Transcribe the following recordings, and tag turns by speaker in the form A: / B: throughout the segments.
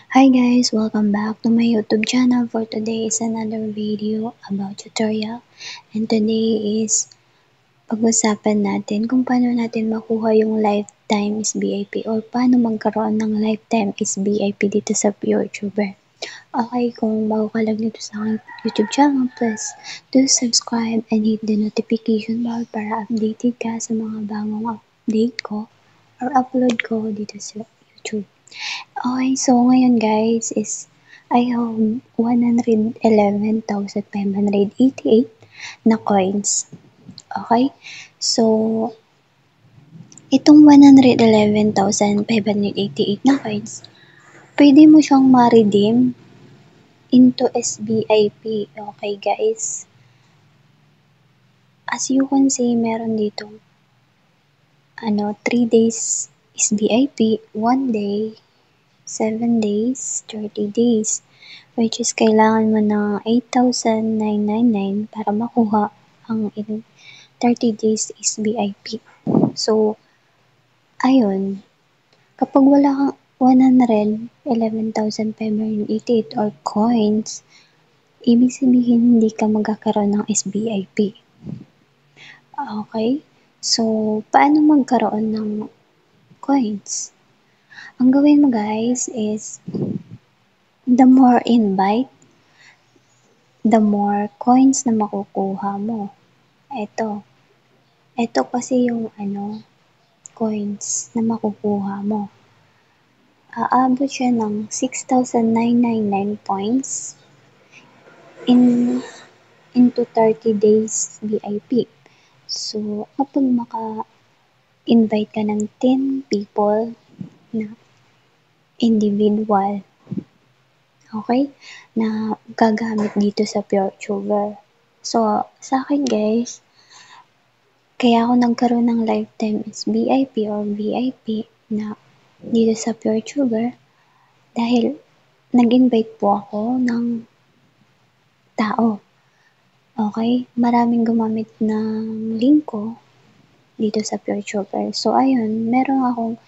A: Hi guys, welcome back to my YouTube channel. For today is another video about tutorial. And today is pag-usapan natin kung paano natin makuha yung lifetime SBIP or paano magkaroon ng lifetime SBIP dito sa PureTuber. Okay, kung bago ka lang dito sa aking YouTube channel, please do subscribe and hit the notification bell para updated ka sa mga bagong update ko or upload ko dito sa YouTube. Okay, so ngayon guys is I have 111,588 na coins. Okay? So, itong 111,588 na coins, pwede mo siyang ma-redeem into SBIP. Okay guys? As you can see, meron dito 3 days SBIP, 1 day, 7 days, 30 days, which is kailangan mo ng 8,999 para makuha ang 30 days SBIP. So, ayun, kapag wala kang 111,588 or coins, ibig sabihin hindi ka magkakaroon ng SBIP. Okay? So, paano magkaroon ng coins? Ang gawin mo guys is, the more invite, the more coins na makukuha mo. Ito kasi yung coins na makukuha mo. Aabot siya ng 6,999 points into 30 days VIP. So, kapag maka-invite ka ng 10 people na individual, okay, na gagamit dito sa PureTuber. So, sa akin guys, kaya ako nagkaroon ng lifetime SBIP or VIP na dito sa PureTuber dahil nag-invite po ako ng tao. Okay? Maraming gumamit ng link ko dito sa PureTuber. So, ayun, meron akong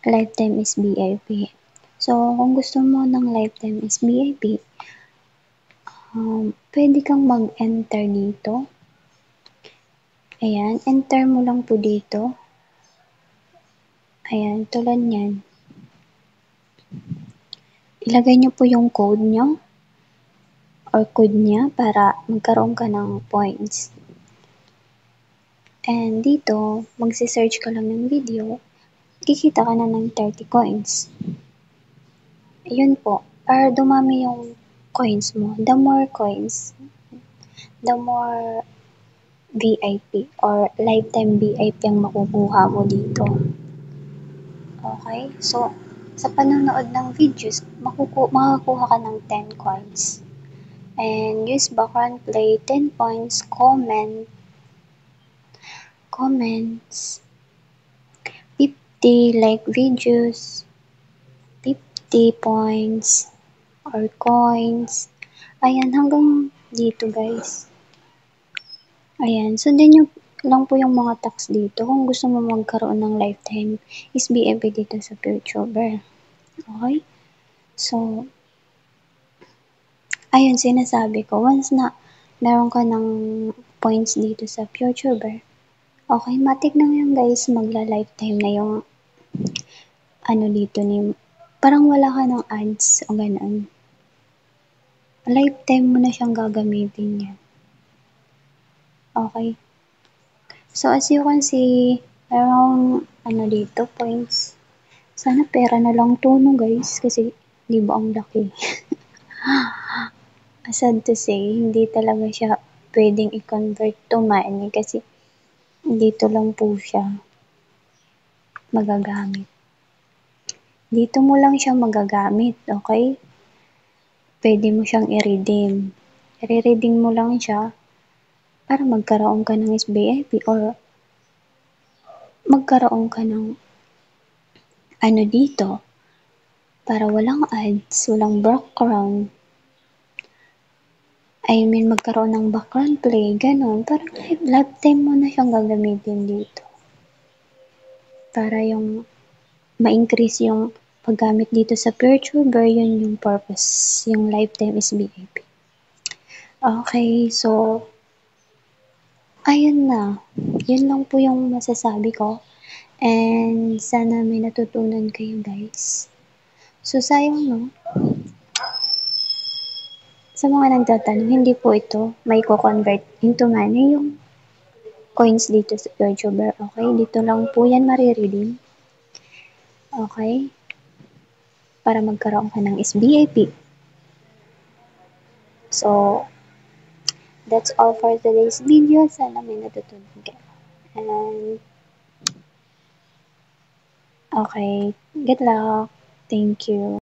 A: lifetime SBIP. So, kung gusto mo ng lifetime SBIP, pwede kang mag-enter dito. Ayan, enter mo lang po dito. Ayan, tulad niyan. Ilagay niyo po yung code niyo or code niya para magkaroon ka ng points. And dito, magsi-search ka lang ng video, kikita ka na ng 30 coins. Ayun po, para dumami yung coins mo. The more coins, the more VIP or lifetime VIP ang makukuha mo dito. Okay? So, sa panonood ng videos, makakuha ka ng 10 coins. And use background play, 10 points, comments, 50 like videos, 50 points, or coins. Ayan, hanggang dito guys. Ayan, sundin nyo lang po yung mga tags dito kung gusto mo magkaroon ng lifetime SBIP dito sa PureTuber. Okay? So, ayun, sinasabi ko, once na meron ka ng points dito sa PureTuber, okay, matik na yan guys, magla-lifetime na yung dito ni, parang wala ka ng ads o ganun. Lifetime mo na siyang gagamitin yan. Okay? So, as you can see, merong dito, points. Sana pera na lang to, no guys, kasi di ba ang laki. Sad to say, hindi talaga siya pwedeng i-convert to money kasi dito lang po siya magagamit. Dito mo lang siya magagamit, okay? Pwede mo siyang i-redeem. I-redeem mo lang siya para magkaroon ka ng SBIP or magkaroon ka ng dito para walang ads, walang background. I mean, magkaroon ng background play, ganun. Parang lifetime mo na siyang gagamitin dito. Para yung ma-increase yung paggamit dito sa PureTuber, yun yung purpose, yung lifetime is VIP. Okay, so ayun na, yun lang po yung masasabi ko and sana may natutunan kayo guys. So sayang 'no, sa mga nagtatanong hindi po ito maiko-convert into money yung coins dito sa PureTuber, okey? Dito lang po yan mare-redeem, okey? Para magkaroon ka ng SBIP. So, that's all for today's video. Sana may natutunan kayo. And, okay, good luck. Thank you.